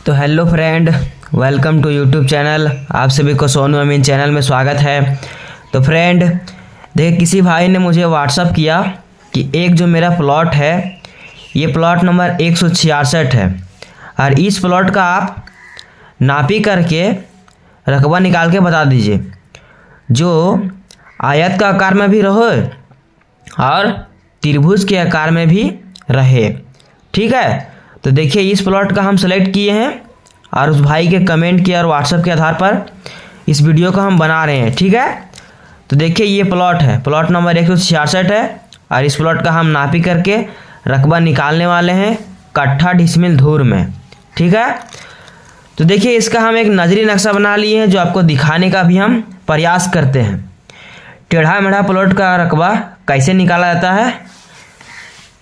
तो hello friend, welcome to YouTube channel. आप सभी को सोनू अमीन चैनल में स्वागत है। तो फ्रेंड देखिए, किसी भाई ने मुझे व्हाट्सअप किया कि एक जो मेरा प्लॉट है, ये प्लॉट नंबर 166 है और इस प्लॉट का आप नापी करके रकबा निकाल के बता दीजिए, जो आयत का आकार में भी रहे और त्रिभुज के आकार में भी रहे। ठीक है, तो देखिए इस प्लॉट का हम सेलेक्ट किए हैं और उस भाई के कमेंट के और व्हाट्सएप के आधार पर इस वीडियो को हम बना रहे हैं। ठीक है, तो देखिए ये प्लॉट है, प्लॉट नंबर 166 है और इस प्लॉट का हम नापी करके रकबा निकालने वाले हैं कट्ठा डिसमिल धूर में। ठीक है, तो देखिए इसका हम एक नजरी नक्शा बना लिए हैं जो आपको दिखाने का भी हम प्रयास करते हैं। टेढ़ा मेढ़ा प्लॉट का रकबा कैसे निकाला जाता है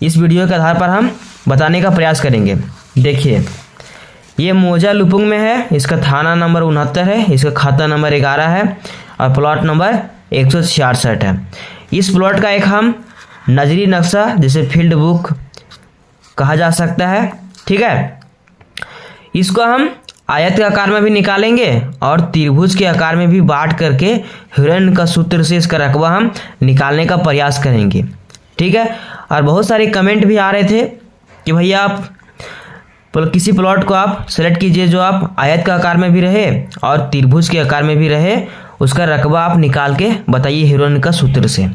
इस वीडियो के आधार पर हम बताने का प्रयास करेंगे। देखिए ये मौजा लुपुंग में है, इसका थाना नंबर 69 है, इसका खाता नंबर 11 है और प्लॉट नंबर 166 है। इस प्लॉट का एक हम नजरी नक्शा जैसे फील्ड बुक कहा जा सकता है। ठीक है, इसको हम आयत के आकार में भी निकालेंगे और त्रिभुज के आकार में भी बांट करके हिरण्य का सूत्र से इसका रकबा हम निकालने का प्रयास करेंगे। ठीक है, और बहुत सारे कमेंट भी आ रहे थे कि भैया आप किसी प्लॉट को आप सेलेक्ट कीजिए जो आप आयत का आकार में भी रहे और त्रिभुज के आकार में भी रहे, उसका रकबा आप निकाल के बताइए हिरण्य का सूत्र से।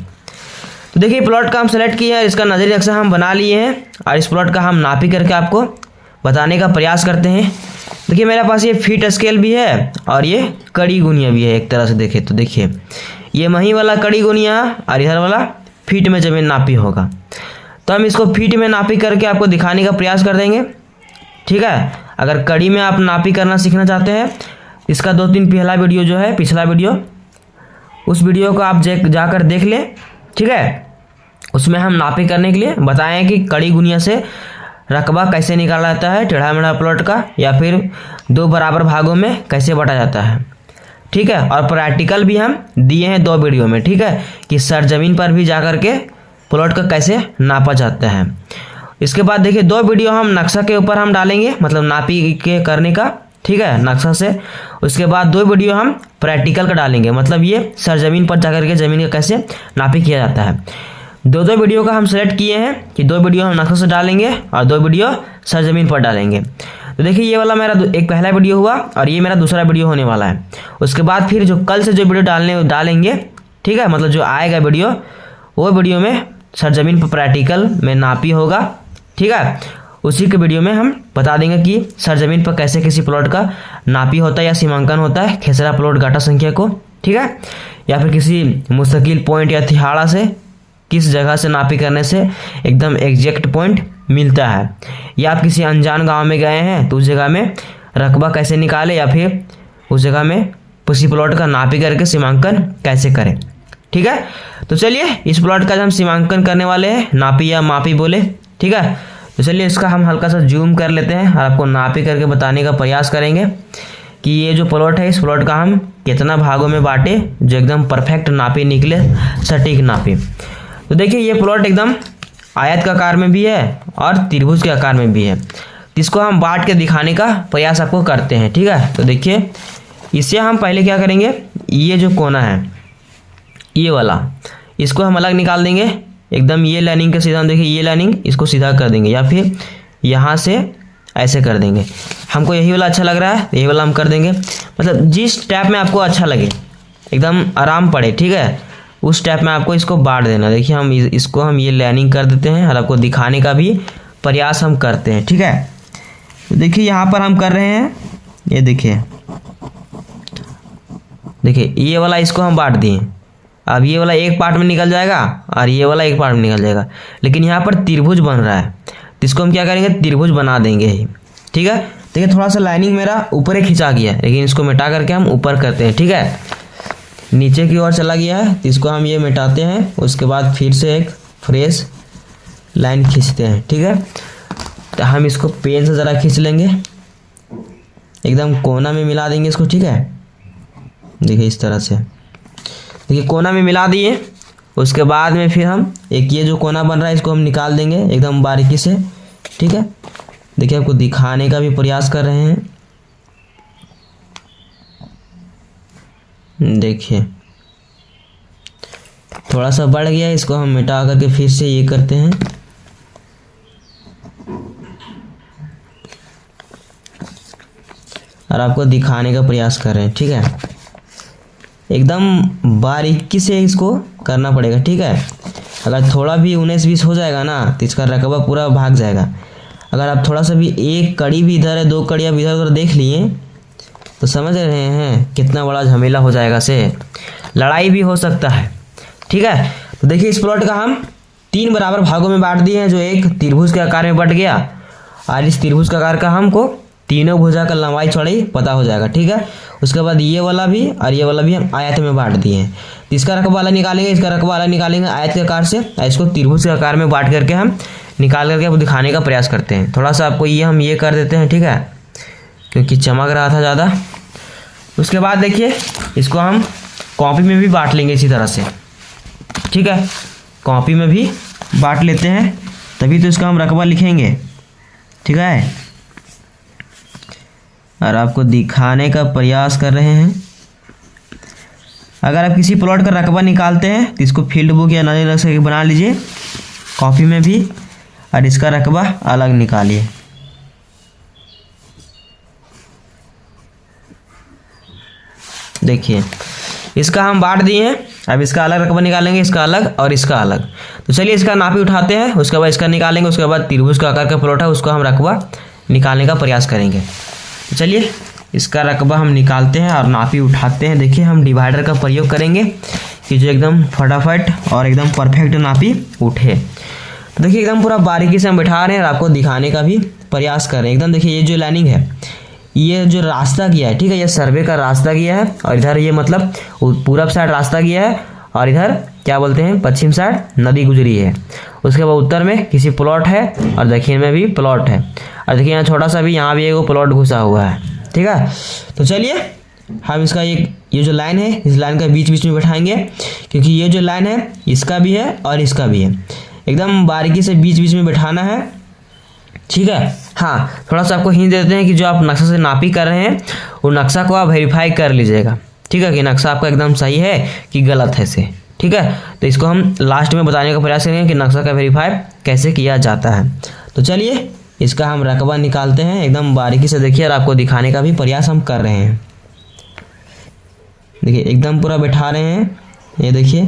तो देखिए प्लॉट का हम सेलेक्ट किए हैं, इसका नजरी नक्शा हम बना लिए हैं और इस प्लॉट का हम नापी करके आपको बताने का प्रयास करते हैं। देखिए मेरे पास ये फीट स्केल भी है और ये कड़ी गुनिया भी है। एक तरह से देखें तो देखिए ये मही वाला कड़ी गुनिया और इधर वाला फीट में ज़मीन नापी होगा, तो हम इसको फीट में नापी करके आपको दिखाने का प्रयास कर देंगे। ठीक है, अगर कड़ी में आप नापी करना सीखना चाहते हैं, इसका 2-3 पहला वीडियो जो है, पिछला वीडियो, उस वीडियो को आप जाकर देख लें। ठीक है, उसमें हम नापी करने के लिए बताएं कि कड़ी गुनिया से रकबा कैसे निकाला जाता है टेढ़ा मेढ़ा प्लॉट का, या फिर 2 बराबर भागों में कैसे बांटा जाता है। ठीक है, और प्रैक्टिकल भी हम दिए हैं 2 वीडियो में। ठीक है, कि सरजमीन पर भी जाकर के प्लॉट का कैसे नापा जाता है। इसके बाद देखिए 2 वीडियो हम नक्शा के ऊपर हम डालेंगे, मतलब नापी के करने का। ठीक है, नक्शा से। उसके बाद 2 वीडियो हम प्रैक्टिकल का डालेंगे, मतलब ये सरजमीन पर जाकर के ज़मीन का कैसे नापी किया जाता है। 2 वीडियो का हम सेलेक्ट किए हैं कि 2 वीडियो हम नक्शा से डालेंगे और 2 वीडियो सरजमीन पर डालेंगे। तो देखिए ये वाला मेरा एक पहला वीडियो हुआ और ये मेरा दूसरा वीडियो होने वाला है। उसके बाद फिर जो कल से जो वीडियो डालेंगे, ठीक है, मतलब जो आएगा वीडियो, वो वीडियो में सरजमीन पर प्रैक्टिकल में नापी होगा। ठीक है, उसी के वीडियो में हम बता देंगे कि सरजमीन पर कैसे किसी प्लॉट का नापी होता है या सीमांकन होता है, खेसरा प्लॉट गाटा संख्या को। ठीक है, या फिर किसी मुस्तकिल पॉइंट या तिहाड़ा से किस जगह से नापी करने से एकदम एग्जैक्ट पॉइंट मिलता है, या आप किसी अनजान गांव में गए हैं तो उस जगह में रकबा कैसे निकालें, या फिर उस जगह में किसी प्लॉट का नापी करके सीमांकन कैसे करें। ठीक है, तो चलिए इस प्लॉट का हम सीमांकन करने वाले हैं, नापी या मापी बोले। ठीक है, तो चलिए इसका हम हल्का सा जूम कर लेते हैं और आपको नापी करके बताने का प्रयास करेंगे कि ये जो प्लॉट है, इस प्लॉट का हम कितना भागों में बांटे जो एकदम परफेक्ट नापी निकले, सटीक नापी। तो देखिए ये प्लॉट एकदम आयत का आकार में भी है और त्रिभुज के आकार में भी है, इसको हम बांट के दिखाने का प्रयास आपको करते हैं। ठीक है, तो देखिए इससे हम पहले क्या करेंगे, ये जो कोना है ये वाला, इसको हम अलग निकाल देंगे एकदम। ये लाइनिंग के सीधा देखिए, ये लाइनिंग इसको सीधा कर देंगे या फिर यहाँ से ऐसे कर देंगे। हमको यही वाला अच्छा लग रहा है, यही वाला हम कर देंगे, मतलब जिस टाइप में आपको अच्छा लगे, एकदम आराम पड़े। ठीक है, उस टाइप में आपको इसको बांट देना। देखिए हम इसको हम ये लाइनिंग कर देते हैं और आपको दिखाने का भी प्रयास हम करते हैं। ठीक है, तो देखिए यहाँ पर हम कर रहे हैं, ये देखिए ये वाला इसको हम बांट दिए। अब ये वाला एक पार्ट में निकल जाएगा और ये वाला एक पार्ट में निकल जाएगा, लेकिन यहाँ पर त्रिभुज बन रहा है तो इसको हम क्या करेंगे, त्रिभुज बना देंगे ही। ठीक है, देखिए थोड़ा सा लाइनिंग मेरा ऊपर ही खिंचा गया है, लेकिन इसको मिटा करके हम ऊपर करते हैं। ठीक है, नीचे की ओर चला गया है तो इसको हम ये मिटाते हैं, उसके बाद फिर से एक फ्रेश लाइन खींचते हैं। ठीक है, तो हम इसको पेन से ज़रा खींच लेंगे, एकदम कोना में मिला देंगे इसको। ठीक है, देखिए इस तरह से, देखिए कोना में मिला दिए। उसके बाद में फिर हम एक ये जो कोना बन रहा है इसको हम निकाल देंगे एकदम बारीकी से। ठीक है, देखिए आपको दिखाने का भी प्रयास कर रहे हैं। देखिए थोड़ा सा बढ़ गया, इसको हम मिटा करके फिर से ये करते हैं। और आपको दिखाने का प्रयास कर रहे हैं, ठीक है। एकदम बारीकी से इसको करना पड़ेगा, ठीक है। अगर थोड़ा भी 19-20 हो जाएगा ना तो इसका रकबा पूरा भाग जाएगा। अगर आप थोड़ा सा भी एक कड़ी भी इधर है, 2 कड़ी आप इधर उधर देख लिए तो समझ रहे हैं कितना बड़ा झमेला हो जाएगा, से लड़ाई भी हो सकता है, ठीक है। तो देखिए इस प्लॉट का हम 3 बराबर भागों में बांट दिए हैं, जो एक त्रिभुज के आकार में बट गया। और इस त्रिभुज के आकार का हमको तीनों भुजा का लंबाई चौड़ाई पता हो जाएगा, ठीक है। उसके बाद ये वाला भी और ये वाला भी हम आयत में बांट दिए हैं। तो इसका रकबा अलग निकालेंगे, इसका रकबा अलग निकालेंगे आयत के आकार से, इसको त्रिभुज के आकार में बांट करके हम निकाल करके आपको दिखाने का प्रयास करते हैं। थोड़ा सा आपको ये हम ये कर देते हैं, ठीक है, क्योंकि चमक रहा था ज़्यादा। उसके बाद देखिए इसको हम कॉपी में भी बांट लेंगे इसी तरह से, ठीक है। कॉपी में भी बांट लेते हैं, तभी तो इसका हम रकबा लिखेंगे, ठीक है। और आपको दिखाने का प्रयास कर रहे हैं। अगर आप किसी प्लॉट का रकबा निकालते हैं तो इसको फील्ड बुक या नजर अलग से बना लीजिए कॉपी में भी, और इसका रकबा अलग निकालिए। देखिए इसका हम बांट दिए हैं, अब इसका अलग रकबा निकालेंगे, इसका अलग और इसका अलग। तो चलिए इसका नापी उठाते हैं, उसके बाद इसका निकालेंगे, उसके बाद त्रिभुज का आकार का प्लॉट है उसको हम रकबा निकालने का प्रयास करेंगे। तो चलिए इसका रकबा हम निकालते हैं और नापी उठाते हैं। देखिए हम डिवाइडर का प्रयोग करेंगे कि जो एकदम फटाफट और एकदम परफेक्ट नापी उठे। तो देखिए एकदम पूरा बारीकी से हम बैठा रहे हैं और आपको दिखाने का भी प्रयास कर रहे हैं। एकदम देखिए ये जो लाइनिंग है, ये जो रास्ता किया है, ठीक है, ये सर्वे का रास्ता किया है, और इधर ये मतलब पूरब साइड रास्ता किया है, और इधर क्या बोलते हैं पश्चिम साइड नदी गुजरी है। उसके बाद उत्तर में किसी प्लॉट है और दक्षिण में भी प्लॉट है, और देखिए यहाँ छोटा सा भी यहाँ भी एक प्लॉट घुसा हुआ है, ठीक है। तो चलिए हम इसका ये जो लाइन है इस लाइन का बीच बीच में बैठाएंगे, क्योंकि ये जो लाइन है इसका भी है और इसका भी है, एकदम बारीकी से बीच बीच में बैठाना है, ठीक है। हाँ थोड़ा सा आपको हिंट देते हैं कि जो आप नक्शा से नापी कर रहे हैं वो नक्शा को आप वेरीफाई कर लीजिएगा, ठीक है, कि नक्शा आपका एकदम सही है कि गलत है से, ठीक है। तो इसको हम लास्ट में बताने का प्रयास करेंगे कि नक्शा का वेरीफाई कैसे किया जाता है। तो चलिए इसका हम रकबा निकालते हैं एकदम बारीकी से, देखिए, और आपको दिखाने का भी प्रयास हम कर रहे हैं। देखिए एकदम पूरा बैठा रहे हैं, ये देखिए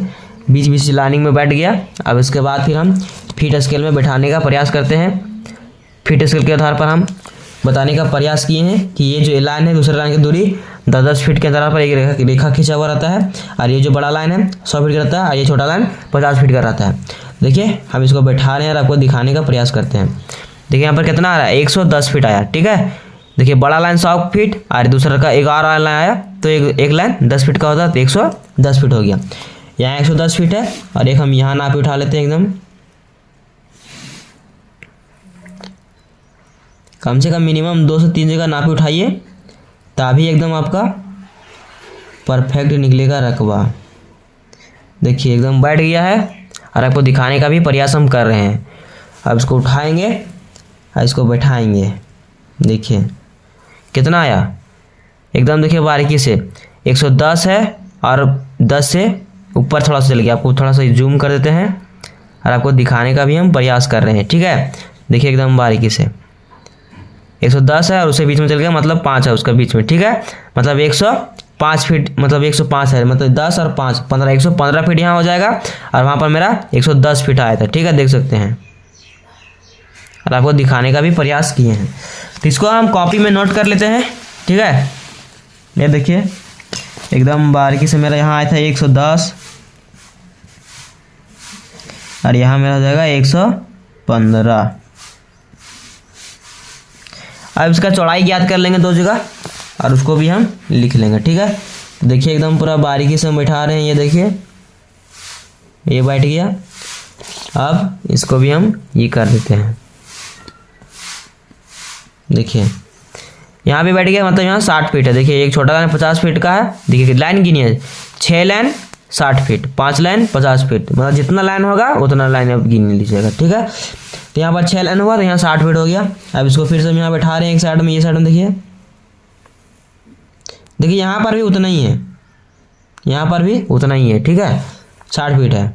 बीच बीच लाइनिंग में बैठ गया। अब इसके बाद फिर हम फीट स्केल में बैठाने का प्रयास करते हैं। फीट स्केल के आधार पर हम बताने का प्रयास किए हैं कि ये जो लाइन है दूसरे लाइन की दूरी 10-10 फीट के अंतराल पर एक रेखा खींचा हुआ रहता है, और ये जो बड़ा लाइन है 100 फीट का रहता है, और ये छोटा लाइन 50 फीट का रहता है। देखिए हम इसको बैठा रहे हैं और आपको दिखाने का प्रयास करते हैं। देखिए यहाँ पर कितना आ रहा है 110 फीट आया, ठीक है। देखिए बड़ा लाइन 100 फीट और दूसरा का एक और लाइन आया, तो एक लाइन 10 फीट का होता है तो 110 फीट हो गया। यहाँ 110 फीट है, और एक हम यहाँ नाप उठा लेते हैं एकदम, कम से कम मिनिमम 2 से 3 जगह नापी उठाइए, तभी एकदम आपका परफेक्ट निकलेगा रकबा। देखिए एकदम बैठ गया है, और आपको दिखाने का भी प्रयास हम कर रहे हैं। अब इसको उठाएंगे और इसको बैठाएंगे। देखिए कितना आया एकदम, देखिए बारीकी से 110 है, और 10 से ऊपर थोड़ा सा चल गया। आपको थोड़ा सा जूम कर देते हैं और आपको दिखाने का भी हम प्रयास कर रहे हैं, ठीक है। देखिए एकदम बारीकी से 110 है और उससे बीच में चल गया, मतलब 5 है उसका बीच में, ठीक है। मतलब 105 फीट, मतलब 105 है, मतलब 10 और 5 15 115 फीट यहाँ हो जाएगा, और वहाँ पर मेरा 110 फीट आया था, ठीक है, देख सकते हैं। और आपको दिखाने का भी प्रयास किए हैं। तो इसको हम कॉपी में नोट कर लेते हैं, ठीक है। ये देखिए एकदम बारीकी से मेरा यहाँ आया था 110, और यहाँ मेरा हो जाएगा 115। अब इसका चौड़ाई ज्ञात कर लेंगे 2 जगह, और उसको भी हम लिख लेंगे, ठीक है। तो देखिए एकदम पूरा बारीकी से हम बैठा रहे हैं, ये देखिए ये बैठ गया। अब इसको भी हम ये कर देते हैं, देखिए यहाँ भी बैठ गया, मतलब यहाँ 60 फीट है। देखिए एक छोटा लाइन 50 फीट का है, देखिए लाइन गिनिए, 6 लाइन 60 फीट, 5 लाइन 50 फीट, मतलब जितना लाइन होगा उतना लाइन आप गिन लीजिएगा, ठीक है। तो यहाँ पर 6 लाइन हुआ तो यहाँ 60 फीट हो गया। अब इसको फिर से हम यहाँ बैठा रहे हैं एक साइड में, ये साइड में देखिए, देखिए यहाँ पर भी उतना ही है, यहाँ पर भी उतना ही है, ठीक है, 60 फीट है।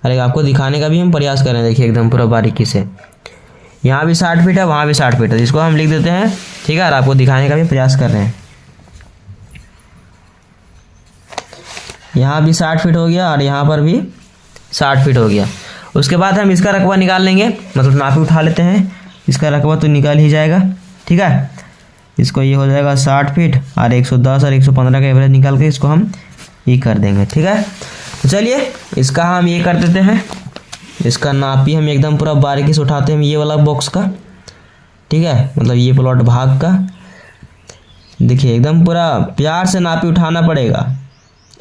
अरे आपको दिखाने का भी हम प्रयास कर रहे हैं, देखिए एकदम पूरा बारीकी से। यहाँ भी 60 फीट है, वहाँ भी 60 फीट है, इसको हम लिख देते हैं, ठीक है, और आपको दिखाने का भी प्रयास कर रहे हैं। यहाँ भी 60 फीट हो गया और यहाँ पर भी 60 फीट हो गया। उसके बाद हम इसका रकबा निकाल लेंगे, मतलब नापी उठा लेते हैं, इसका रकबा तो निकाल ही जाएगा, ठीक है। इसको ये हो जाएगा 60 फीट और 110 और 115 का एवरेज निकाल के इसको हम ये कर देंगे, ठीक है। तो चलिए इसका हम ये कर देते हैं, इसका नापी हम एकदम पूरा बारीकी से उठाते हैं ये वाला बॉक्स का, ठीक है, मतलब ये प्लॉट भाग का। देखिए एकदम पूरा प्यार से नापी उठाना पड़ेगा,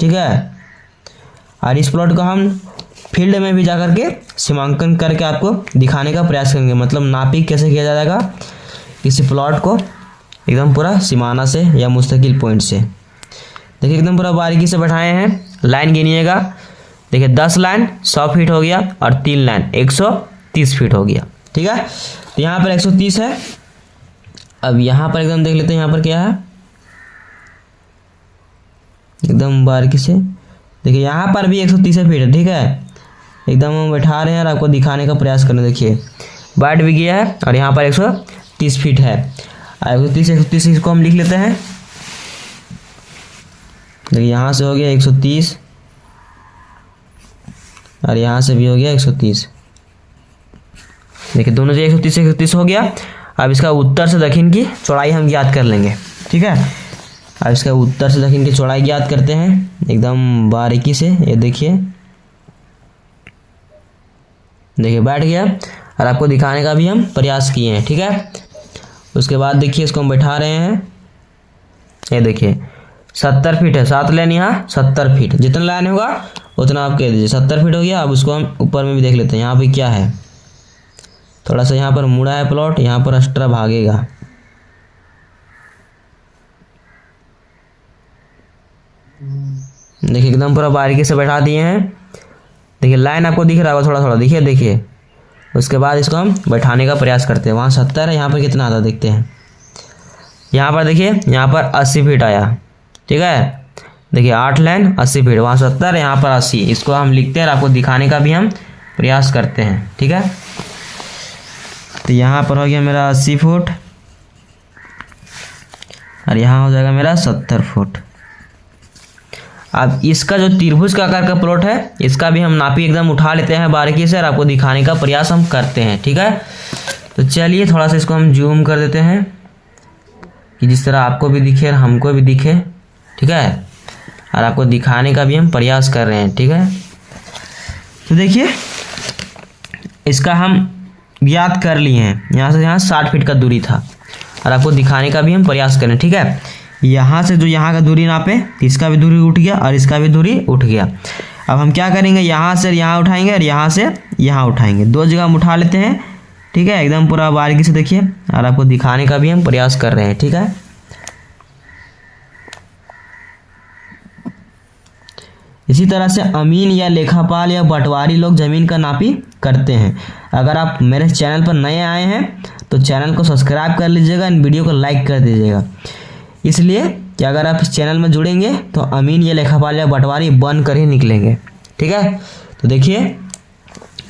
ठीक है। और इस प्लॉट को हम फील्ड में भी जा कर के सीमांकन करके आपको दिखाने का प्रयास करेंगे, मतलब नापी कैसे किया जाएगा किसी प्लॉट को एकदम पूरा सीमाना से या मुस्तकिल पॉइंट से। देखिए एकदम पूरा बारीकी से बैठाए हैं, लाइन गिनिएगा। देखिए 10 लाइन 100 फीट हो गया और 3 लाइन 130 फीट हो गया, ठीक है। तो यहाँ पर 130 है। अब यहाँ पर एकदम देख लेते हैं यहाँ पर क्या है, एकदम बारीकी से। देखिए यहाँ पर भी 130 फीट है, ठीक है, एकदम हम बैठा रहे हैं और आपको दिखाने का प्रयास कर रहे हैं। देखिए बैठ भी गया है और यहाँ पर 130 फीट है। 130 इसको हम लिख लेते हैं। देखिए यहाँ से हो गया 130 और यहाँ से भी हो गया 130। देखिए दोनों से 130 से 130 हो गया। अब इसका उत्तर से दक्षिण की चौड़ाई हम ज्ञात कर लेंगे, ठीक है। अब इसका उत्तर से दक्षिण की चौड़ाई ज्ञात करते हैं एकदम बारीकी से। ये देखिए बैठ गया और आपको दिखाने का भी हम प्रयास किए हैं, ठीक है। उसके बाद देखिए इसको हम बैठा रहे हैं। ये देखिए 70 फीट है, 7 लाइन यहाँ 70 फीट, जितना लाइन होगा उतना आप कह दीजिए। 70 फीट हो गया। अब उसको हम ऊपर में भी देख लेते हैं, यहाँ पे क्या है, थोड़ा सा यहाँ पर मुड़ा है प्लॉट, यहाँ पर एक्स्ट्रा भागेगा। देखिए एकदम पूरा बारीकी से बैठा दिए हैं। देखिए लाइन आपको दिख रहा होगा थोड़ा थोड़ा, देखिए। उसके बाद इसको हम बैठाने का प्रयास करते हैं। वहाँ 70 है, यहाँ पर कितना आता देखते हैं। यहाँ पर देखिए यहाँ पर 80 फीट आया, ठीक है। देखिए 8 लाइन 80 फीट, वहाँ 70, यहाँ पर 80। इसको हम लिखते हैं और आपको दिखाने का भी हम प्रयास करते हैं, ठीक है। तो यहाँ पर हो गया मेरा 80 फुट और यहाँ हो जाएगा मेरा 70 फुट। अब इसका जो त्रिभुज का आकार का प्लॉट है, इसका भी हम नापी एकदम उठा लेते हैं बारीकी से और आपको दिखाने का प्रयास हम करते हैं, ठीक है। तो चलिए थोड़ा सा इसको हम जूम कर देते हैं कि जिस तरह आपको भी दिखे और हमको भी दिखे, ठीक है, और आपको दिखाने का भी हम प्रयास कर रहे हैं, ठीक है। तो देखिए इसका हम ज्ञात कर लिए हैं, यहाँ से यहाँ 60 फीट का दूरी था और आपको दिखाने का भी हम प्रयास करें, ठीक है। यहाँ से जो यहाँ का दूरी नापे, इसका भी दूरी उठ गया और इसका भी दूरी उठ गया। अब हम क्या करेंगे, यहाँ से यहाँ उठाएंगे और यहाँ से यहाँ उठाएंगे, 2 जगह हम उठा लेते हैं, ठीक है, एकदम पूरा बारीकी से देखिए और आपको दिखाने का भी हम प्रयास कर रहे हैं, ठीक है। इसी तरह से अमीन या लेखापाल या पटवारी लोग जमीन का नापी करते हैं। अगर आप मेरे चैनल पर नए आए हैं तो चैनल को सब्सक्राइब कर लीजिएगा, इन वीडियो को लाइक कर दीजिएगा, इसलिए कि अगर आप इस चैनल में जुड़ेंगे तो अमीन या लेखापाल या पटवारी बन कर ही निकलेंगे, ठीक है। तो देखिए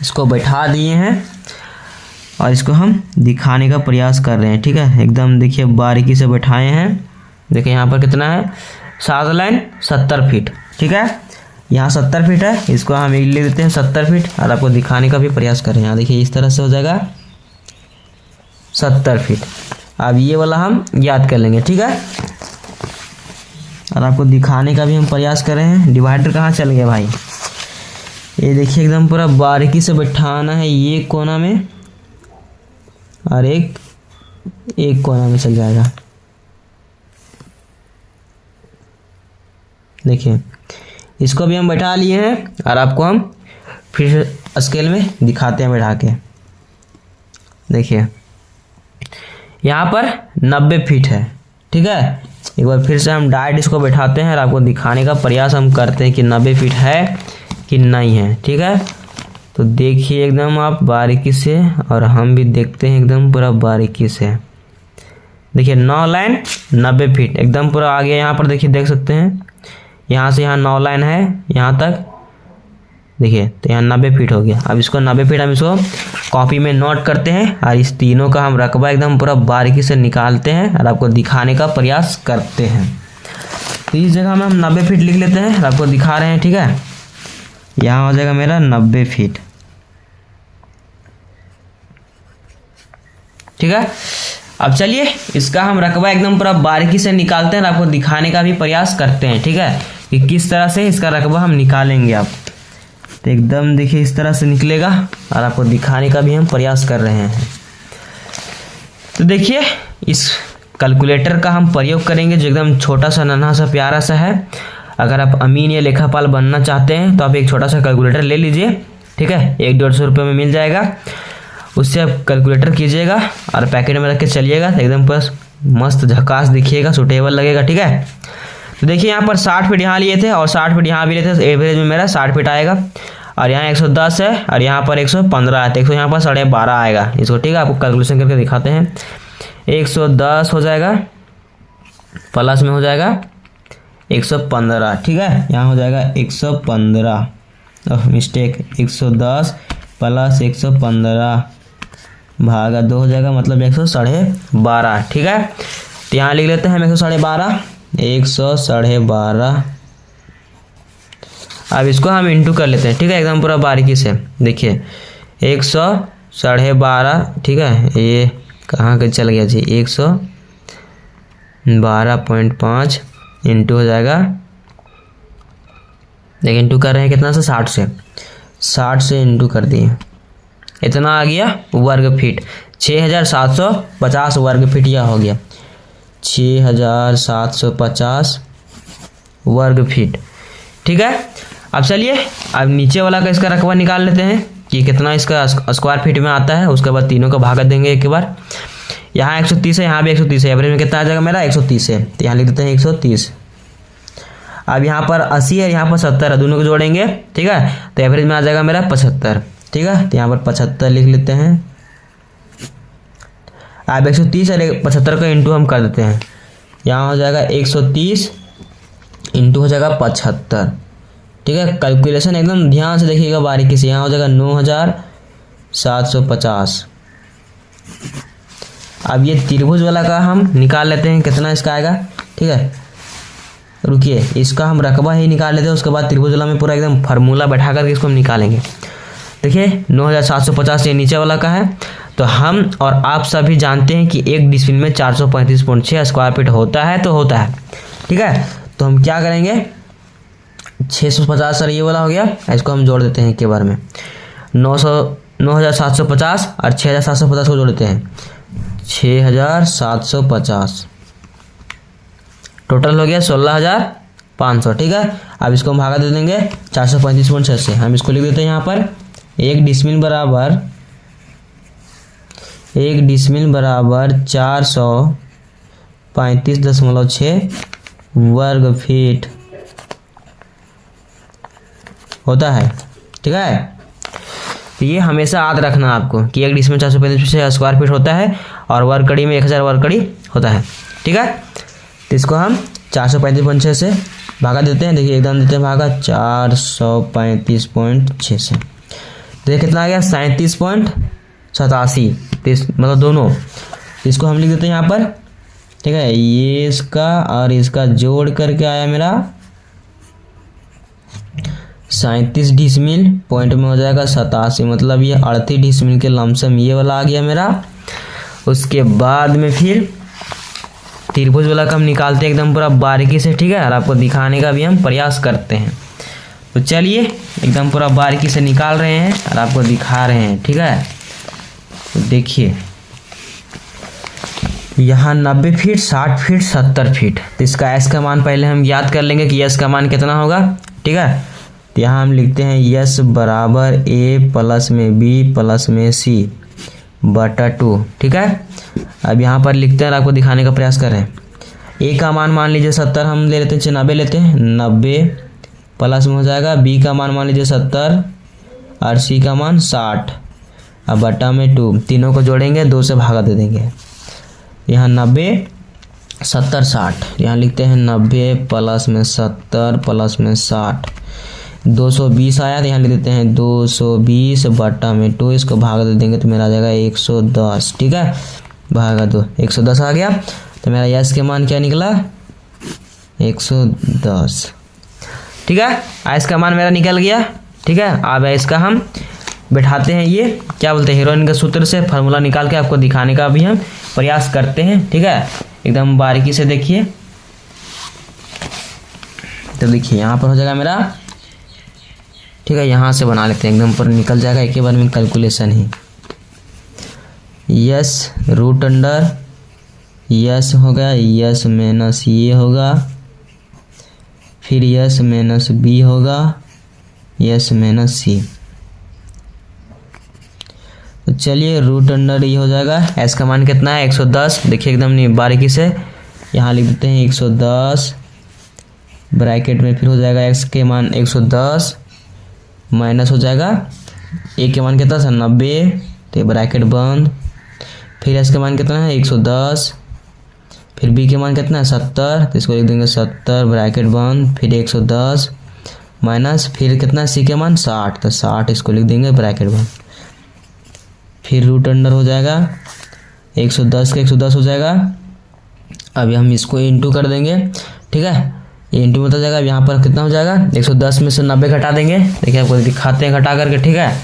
इसको बैठा दिए हैं और इसको हम दिखाने का प्रयास कर रहे हैं, ठीक है। एकदम देखिए बारीकी से बैठाए हैं। देखिए यहाँ पर कितना है, 7 लाइन 70 फीट, ठीक है। यहाँ 70 फीट है, इसको हम ले देते हैं 70 फीट और आपको दिखाने का भी प्रयास कर रहे हैं। यहाँ देखिए इस तरह से हो जाएगा 70 फीट। अब ये वाला हम याद कर लेंगे, ठीक है, और आपको दिखाने का भी हम प्रयास कर रहे हैं। डिवाइडर कहाँ चल गया भाई, ये देखिए एकदम पूरा बारीकी से बैठाना है, ये कोना में और एक कोना में चल जाएगा। देखिए इसको भी हम बैठा लिए हैं और आपको हम फिर स्केल में दिखाते हैं बैठा के। देखिए यहाँ पर 90 फीट है, ठीक है। एक बार फिर से हम डायरेक्ट इसको बैठाते हैं और आपको दिखाने का प्रयास हम करते हैं कि 90 फीट है कि नहीं है, ठीक है। तो देखिए एकदम आप बारीकी से और हम भी देखते हैं एकदम पूरा बारीकी से। देखिए 9 लाइन 90 फीट एकदम पूरा आ गया। यहाँ पर देखिए देख सकते हैं यहाँ से यहाँ 9 लाइन है यहाँ तक, देखिए तो यहाँ 90 फीट हो गया। अब इसको 90 फीट हम इसको कॉपी में नोट करते हैं और इस तीनों का हम रकबा एकदम पूरा बारीकी से निकालते हैं और आपको दिखाने का प्रयास करते हैं। तो इस जगह में हम 90 फीट लिख लेते हैं और आपको दिखा रहे हैं, ठीक है। यहाँ हो जाएगा मेरा 90 फीट, ठीक है। अब चलिए इसका हम रकबा एकदम पूरा बारीकी से निकालते हैं और आपको दिखाने का भी प्रयास करते हैं, ठीक है, कि किस तरह से इसका रकबा हम निकालेंगे। आप तो एकदम देखिए इस तरह से निकलेगा और आपको दिखाने का भी हम प्रयास कर रहे हैं। तो देखिए इस कैलकुलेटर का हम प्रयोग करेंगे जो एकदम छोटा सा नन्हा सा प्यारा सा है। अगर आप अमीन या लेखापाल बनना चाहते हैं तो आप एक छोटा सा कैलकुलेटर ले लीजिए, ठीक है, 100-150 रुपये में मिल जाएगा। उससे आप कैलकुलेटर कीजिएगा और पैकेट में रख के चलिएगा तो एकदम बस मस्त झकास दिखिएगा, सूटेबल लगेगा, ठीक है। तो देखिए यहाँ पर 60 फीट यहाँ लिए थे और 60 फीट यहाँ भी लिए थे, तो एवरेज में मेरा 60 फीट आएगा। और यहाँ 110 है और यहाँ पर 115 है, तो 100 यहाँ पर 12.5 आएगा इसको, ठीक है। आपको कैलकुलेशन करके दिखाते हैं। 110 हो जाएगा, प्लस में हो जाएगा 115, ठीक है। यहाँ हो जाएगा 115, मिस्टेक, 110 प्लस 115 भागा 2 हो जाएगा, मतलब 112.5, ठीक है। तो यहाँ लिख लेते हैं हम 112.5, 112.5। अब इसको हम इंटू कर लेते हैं, ठीक है, एकदम पूरा बारीकी से। देखिए 112.5, ठीक है, ये कहाँ के चल गया जी, 112.5 इंटू हो जाएगा, देखिए इंटू कर रहे हैं कितना से, 60 से इंटू कर दिए, इतना आ गया वर्ग फीट। 6750 वर्ग फीट यह हो गया, 6750 वर्ग फीट, ठीक है। अब चलिए अब नीचे वाला का इसका रकबा निकाल लेते हैं कि कितना इसका स्क्वायर फीट में आता है। उसके बाद तीनों का भागा देंगे एक बार। यहाँ 130 है, यहाँ भी 130 है, एवरेज में कितना आ जाएगा मेरा 130 है, तो यहाँ लिख देते हैं 130। अब यहाँ पर 80 है, यहाँ पर 70 है, दोनों को जोड़ेंगे, ठीक है, तो एवरेज में आ जाएगा मेरा 75, ठीक है। तो यहाँ पर 75 लिख लेते हैं। अब 130 और 75 का इंटू हम कर देते हैं, यहाँ हो जाएगा 130 इंटू हो जाएगा 75, ठीक है। कैलकुलेशन एकदम ध्यान से देखिएगा बारीकी से। यहाँ हो जाएगा 9750। अब ये त्रिभुज वाला का हम निकाल लेते हैं, कितना इसका आएगा, ठीक है। रुकिए, इसका हम रकबा ही निकाल लेते हैं, उसके बाद त्रिभुज वाला में पूरा एकदम फार्मूला बैठा करके इसको हम निकालेंगे। देखिए 9750 ये नीचे वाला का है। तो हम और आप सभी जानते हैं कि एक डिसमिल में 435.6 स्क्वायर फीट होता है, तो होता है, ठीक है। तो हम क्या करेंगे, 650 सर ये वाला हो गया, इसको हम जोड़ देते हैं एक बार में। 9750 और 6750 को जोड़ देते हैं, 6750, टोटल हो गया 16500, ठीक है। अब इसको हम भागा दे देंगे 435.6 से। हम इसको लिख देते हैं यहाँ पर, एक डिसमिल बराबर 435.6 वर्ग फीट होता है, ठीक है। तो ये हमेशा याद रखना आपको कि एक डिसमिल 435 स्क्वायर फीट होता है और वर्ग कड़ी में 1000 वर्ग कड़ी होता है, ठीक है। तो इसको हम 435.6 से भागा देते हैं। देखिए एकदम देते हैं भागा 435.6 से, तो कितना आ गया 37.87, मतलब दोनों। इसको हम लिख देते हैं यहाँ पर, ठीक है। ये इसका और इसका जोड़ करके आया मेरा 37 डिसमिल, पॉइंट में हो जाएगा 87, मतलब ये 38 डिसमिल के लमसम ये वाला आ गया मेरा। उसके बाद में फिर त्रिभुज वाला का हम निकालते हैं एकदम पूरा बारीकी से, ठीक है, और आपको दिखाने का भी हम प्रयास करते हैं। तो चलिए एकदम पूरा बारीकी से निकाल रहे हैं और आपको दिखा रहे हैं, ठीक है। तो देखिए यहाँ 90 फीट, 60 फीट, 70 फीट। तो इसका एस का मान पहले हम याद कर लेंगे कि एस का मान कितना होगा, ठीक है। तो यहाँ हम लिखते हैं एस बराबर ए प्लस में बी प्लस में सी बटा 2, ठीक है। अब यहाँ पर लिखते हैं और आपको दिखाने का प्रयास कर रहे हैं। ए का मान लीजिए 70 हम ले लेते हैं, 90 लेते हैं, 90 प्लस में हो जाएगा, बी का मान लीजिए 70 और सी का मान 60, अब बटा में 2, तीनों को जोड़ेंगे, 2 से भागा दे देंगे। यहाँ 90 70 60, यहाँ लिखते हैं 90 प्लस में 70 प्लस में 60, 220 आया तो यहाँ लिख देते हैं 220 बटा में 2, इसको भाग दे देंगे तो मेरा आ जाएगा 110। ठीक है, भागा 2, 110 आ गया। तो मेरा यस के मान क्या निकला? 110। ठीक है, एस का मान मेरा निकल गया। ठीक है, अब इसका हम बैठाते हैं, ये क्या बोलते हैं, हेरोइन के सूत्र से फार्मूला निकाल के आपको दिखाने का भी हम प्रयास करते हैं। ठीक है, एकदम बारीकी से देखिए। तो देखिए यहाँ पर हो जाएगा मेरा, ठीक है, यहाँ से बना लेते हैं, एकदम पर निकल जाएगा एक ही बार में कैलकुलेशन ही। यस रूट अंडर यस होगा, यस माइनस ये होगा, फिर यस माइनस बी होगा, यस माइनस सी। तो चलिए रूट अंडर ये हो जाएगा, एस का मान कितना है? 110। देखिए एकदम नहीं बारीकी से यहाँ लिख देते हैं 110 ब्रैकेट में, फिर हो जाएगा एक्स के मान 110 माइनस हो जाएगा ए के मान कितना था? 90, तो ब्रैकेट बंद। फिर एस के मान कितना है? 110, फिर बी के मान कितना है? 70, तो इसको लिख देंगे 70 ब्रैकेट बंद, फिर 110 माइनस, फिर कितना सी के मान? 60, तो 60 इसको लिख देंगे ब्रैकेट बंद। फिर रूट अंडर हो जाएगा 110 का 110 हो जाएगा। अब हम इसको इंटू कर देंगे। ठीक है, ये इंटू में हो जाएगा। अब यहाँ पर कितना हो जाएगा? 110 में से 90 घटा देंगे। देखिए आपको दिखाते हैं घटा करके। ठीक है,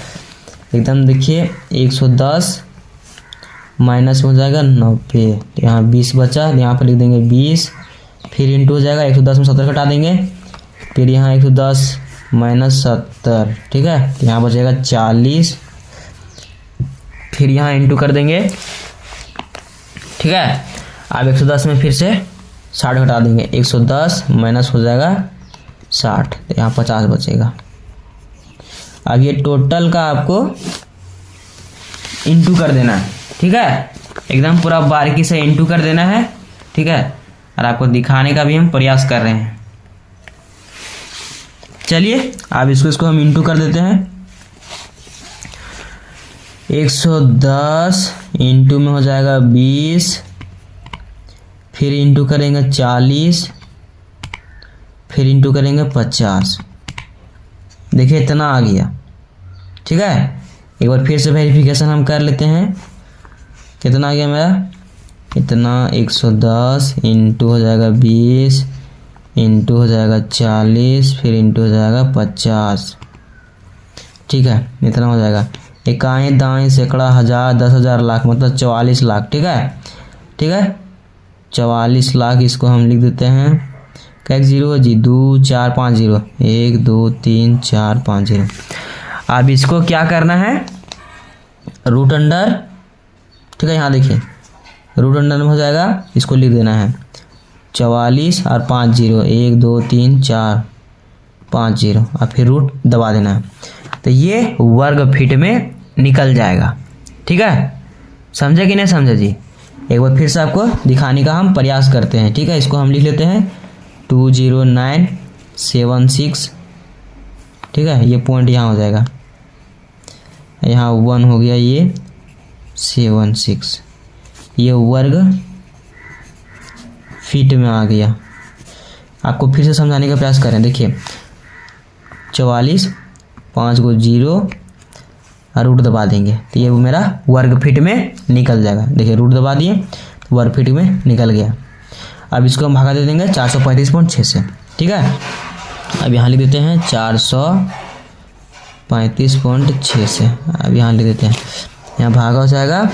एकदम देखिए 110 माइनस में हो जाएगा 90, तो यहाँ 20 बचा, यहाँ पर लिख देंगे 20, फिर इंटू हो जाएगा 110 में 70 घटा देंगे, फिर यहाँ 110 माइनस 70। ठीक है, तो यहाँ बचेगा 40, फिर यहाँ इंटू कर देंगे। ठीक है, अब 110 में फिर से 60 घटा देंगे, 110 माइनस हो जाएगा 60, तो यहाँ 50 बचेगा। अब ये टोटल का आपको इंटू कर देना है। ठीक है, एकदम पूरा बारीकी से इंटू कर देना है। ठीक है, और आपको दिखाने का भी हम प्रयास कर रहे हैं। चलिए अब इसको हम इंटू कर देते हैं। 110 इंटू में हो जाएगा 20, फिर इंटू करेंगे 40, फिर इंटू करेंगे 50। देखिए इतना आ गया। ठीक है, एक बार फिर से वेरिफिकेशन हम कर लेते हैं। कितना आ गया मेरा? इतना 110 इंटू हो जाएगा 20 इंटू हो जाएगा 40, फिर इंटू हो जाएगा 50। ठीक है, इतना हो जाएगा। इकाई दाएं सैकड़ा हज़ार 10,000 लाख मतलब 44 लाख। ठीक है, ठीक है, 44 लाख इसको हम लिख देते हैं। क्या 0 जी? 2 4 5 0, 1 2 3 4 5 0। अब इसको क्या करना है? Root under. ठीक है, यहाँ देखिए रूट अंडर में हो जाएगा, इसको लिख देना है 44 और 5 0, 1 2 3 4 5 0, और फिर रूट दबा देना है, तो ये वर्ग फीट में निकल जाएगा। ठीक है, समझे कि नहीं समझे जी? एक बार फिर से आपको दिखाने का हम प्रयास करते हैं। ठीक है, इसको हम लिख लेते हैं 20976। ठीक है, ये पॉइंट यहाँ हो जाएगा, यहाँ 1 हो गया, ये 76, ये वर्ग फीट में आ गया। आपको फिर से समझाने का प्रयास करें। देखिए 44 5 को 0 और रूट दबा देंगे, तो ये मेरा वर्ग फीट में निकल जाएगा। देखिए रूट दबा दिए तो वर्ग फीट में निकल गया। अब इसको हम भागा दे देंगे 435.6 से। ठीक है, अब यहाँ लिख देते हैं 435.6 से। अब यहाँ लिख देते हैं, यहाँ भागा हो जाएगा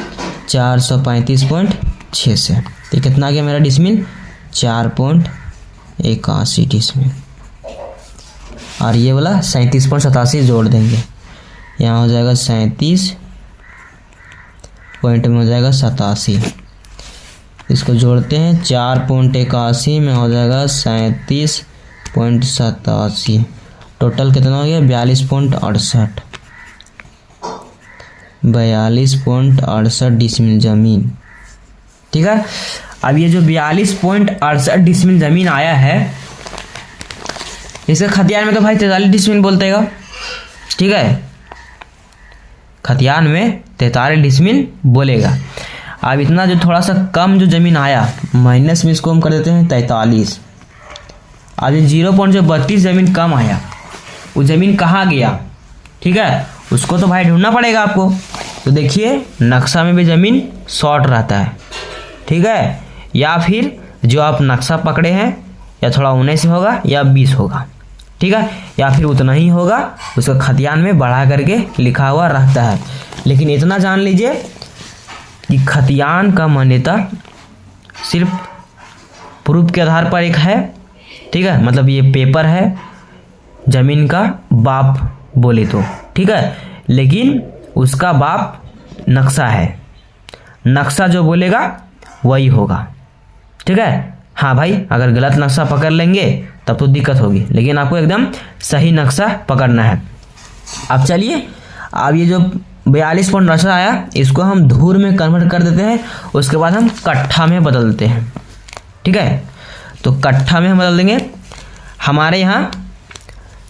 435.6 से। तो कितना आ गया मेरा डिसमिल? 4.81 डिसमिल। और ये वाला 37.87 जोड़ देंगे, यहाँ हो जाएगा 37 पॉइंट में हो जाएगा 87। इसको जोड़ते हैं 4.81 में हो जाएगा 37.87। टोटल कितना हो गया? 42.68 42.68 डिसमिल ज़मीन। ठीक है, अब ये जो 42.68 डिसमिल ज़मीन आया है, इसका खतियान में तो भाई 43 डिसमिल बोलते हैं। ठीक है, खतियान में 43 डिसमिल बोलेगा। अब इतना जो थोड़ा सा कम जो ज़मीन आया, माइनस में इसको हम कर देते हैं 43। अब ये 0.32 ज़मीन कम आया, वो ज़मीन कहाँ गया, ठीक है, उसको तो भाई ढूंढना पड़ेगा आपको। तो देखिए नक्शा में भी ज़मीन शॉर्ट रहता है, ठीक है, या फिर जो आप नक्शा पकड़े हैं या थोड़ा 19 होगा या 20 होगा, ठीक है, या फिर उतना ही होगा, उसका खतियान में बढ़ा करके लिखा हुआ रहता है। लेकिन इतना जान लीजिए कि खतियान का मान्यता सिर्फ प्रूफ के आधार पर एक है, ठीक है, मतलब ये पेपर है ज़मीन का बाप बोले तो, ठीक है, लेकिन उसका बाप नक्शा है, नक्शा जो बोलेगा वही होगा, ठीक है। हाँ भाई, अगर गलत नक्शा पकड़ लेंगे तब तो दिक्कत होगी, लेकिन आपको एकदम सही नक्शा पकड़ना है। अब चलिए, अब ये जो 42 पॉइंट नक्शा आया इसको हम धूर में कन्वर्ट कर देते हैं, उसके बाद हम कट्ठा में बदल देते हैं, ठीक है। तो कट्ठा में हम बदल देंगे। हमारे यहाँ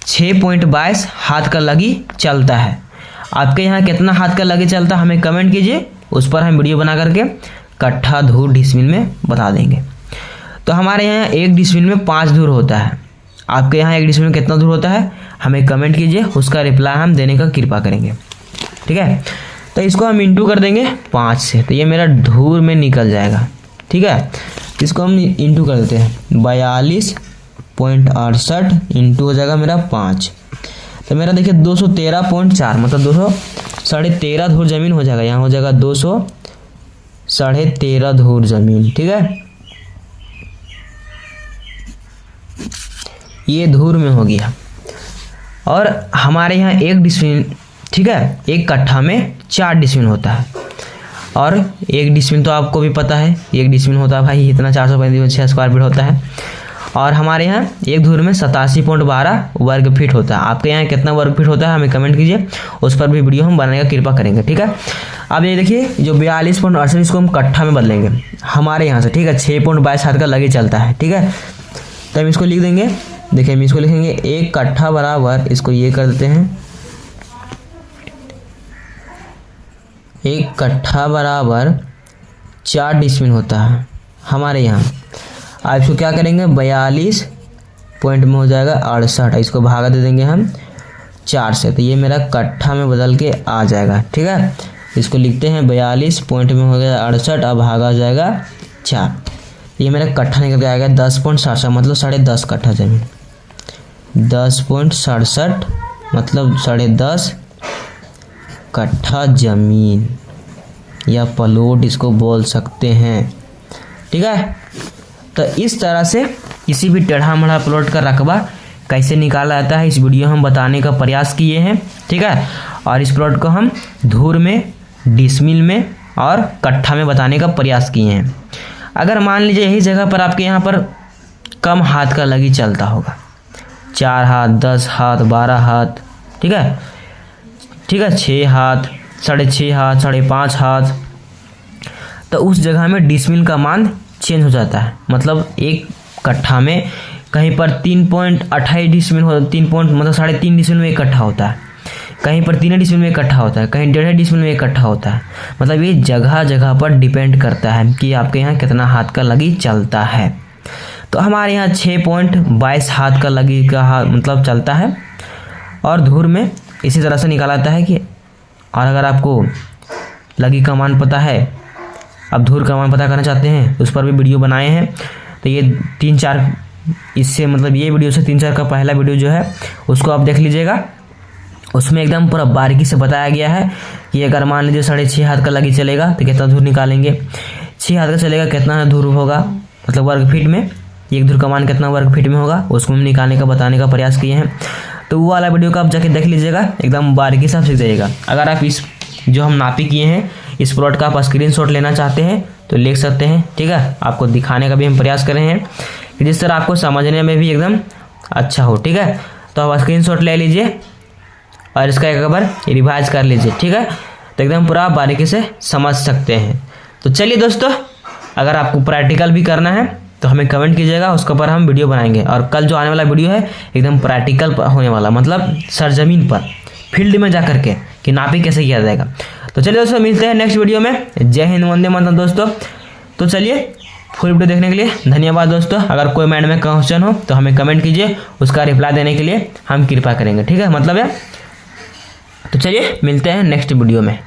6.22 हाथ का लगी चलता है। आपके यहाँ कितना हाथ का लगी चलता है हमें कमेंट कीजिए, उस पर हम वीडियो बना करके कट्ठा धूर डिसमिल में बता देंगे। तो हमारे यहाँ 1 डिसमिल में 5 धूर होता है। आपके यहाँ 1 डिसमिल में कितना धूर होता है हमें कमेंट कीजिए, उसका रिप्लाई हम देने का कृपा करेंगे, ठीक है। तो इसको हम इंटू कर देंगे 5 से, तो ये मेरा धूर में निकल जाएगा, ठीक है। इसको हम इंटू कर देते हैं 42.68 इंटू हो जाएगा मेरा 5, तो मेरा देखिए 213.4 मतलब 213.5 धूर ज़मीन हो जाएगा। यहाँ हो जाएगा 213.5 धूर ज़मीन, ठीक है, ये धूर में हो गया। और हमारे यहाँ 1 डिसमिल, ठीक है, 1 कट्ठा में 4 डिसमिल होता है, और 1 डिसमिल तो आपको भी पता है 1 डिसमिल होता है भाई इतना 435 स्क्वायर फीट होता है। और हमारे यहाँ 1 धूर में 87.12 वर्ग फीट होता है। आपके यहाँ कितना वर्ग फीट होता है हमें कमेंट कीजिए, उस पर भी वीडियो हम बनाने का कृपा करेंगे, ठीक है। अब ये देखिए जो 42.68 इसको हम कट्ठा में बदलेंगे हमारे यहाँ से, ठीक है, 6.22 हाथ का लगे चलता है, ठीक है। तो हम इसको लिख देंगे, देखिए हम इसको लिखेंगे 1 कट्ठा बराबर, इसको ये कर देते हैं 1 कट्ठा बराबर 4 डिसमिल होता है हमारे यहाँ। अब इसको क्या करेंगे 42 पॉइंट में हो जाएगा 68, इसको भागा दे देंगे हम 4 से, तो ये मेरा कट्ठा में बदल के आ जाएगा, ठीक है। इसको लिखते हैं 42 पॉइंट में हो गया 68, अब भागा हो जाएगा 4, ये मेरा कट्ठा निकल के आएगा 10.67 मतलब 10.5 कट्ठा ज़मीन, 10.67 मतलब 10.5 कट्ठा ज़मीन या प्लॉट इसको बोल सकते हैं, ठीक है। तो इस तरह से किसी भी टेढ़ा मेढ़ा प्लॉट का रकबा कैसे निकाला जाता है इस वीडियो हम बताने का प्रयास किए हैं, ठीक है। और इस प्लॉट को हम धूर में, डिसमिल में और कट्ठा में बताने का प्रयास किए हैं। अगर मान लीजिए यही जगह पर आपके यहाँ पर कम हाथ का लगी चलता होगा, 4 हाथ, 10 हाथ, 12 हाथ, ठीक है, 6 हाथ, 6.5 हाथ, 5.5 हाथ, तो उस जगह में डिसमिल का मान चेंज हो जाता है। मतलब 1 कट्ठा में कहीं पर 3.28 डिसमिल हो, 3 पॉइंट मतलब 3.5 डिसमिल में 1 कट्ठा होता है, कहीं पर 3 डिसमिल में 1 कट्ठा होता है, कहीं 1.5 डिसमिल में 1 कट्ठा होता है। मतलब ये जगह जगह पर डिपेंड करता है कि आपके यहाँ कितना हाथ का लगी चलता है। तो हमारे यहाँ 6.22 हाथ का लगी का मतलब चलता है, और धूर में इसी तरह से निकाला जाता है कि, और अगर आपको लगी का मान पता है, अब धूर का मान पता करना चाहते हैं, उस पर भी वीडियो बनाए हैं। तो ये 3-4 इससे मतलब ये वीडियो से 3-4 का पहला वीडियो जो है उसको आप देख लीजिएगा, उसमें एकदम पूरा बारीकी से बताया गया है कि अगर मान लीजिए 6.5 हाथ का लगी चलेगा तो कितना धूर निकालेंगे, 6 हाथ का चलेगा कितना धूर होगा मतलब वर्ग फीट में, 1 धूर का मान कितना वर्ग फीट में होगा उसको हम निकालने का बताने का प्रयास किए हैं। तो वो वाला वीडियो का आप जाके देख लीजिएगा, एकदम बारीकी से आप सीख जाइएगा। अगर आप इस जो हम नापी किए हैं इस प्लॉट का आप स्क्रीनशॉट लेना चाहते हैं तो ले सकते हैं, ठीक है। आपको दिखाने का भी हम प्रयास कर रहे हैं कि जिस तरह आपको समझने में भी एकदम अच्छा हो, ठीक है। तो आप स्क्रीनशॉट ले लीजिए और इसका एक बार रिवाइज कर लीजिए, ठीक है, तो एकदम पूरा बारीकी से समझ सकते हैं। तो चलिए दोस्तों, अगर आपको प्रैक्टिकल भी करना है तो हमें कमेंट कीजिएगा, उसके ऊपर हम वीडियो बनाएंगे। और कल जो आने वाला वीडियो है एकदम प्रैक्टिकल होने वाला, मतलब सरजमीन पर फील्ड में जा करके कि नापी कैसे किया जाएगा। तो तो चलिए दोस्तों मिलते हैं नेक्स्ट वीडियो में। जय हिंद, वंदे मातरम दोस्तों। तो चलिए फुल वीडियो देखने के लिए धन्यवाद दोस्तों। अगर कोई माइंड में क्वेश्चन हो तो हमें कमेंट कीजिए, उसका रिप्लाई देने के लिए हम कृपा करेंगे, ठीक है, मतलब है। तो चलिए मिलते हैं नेक्स्ट वीडियो में।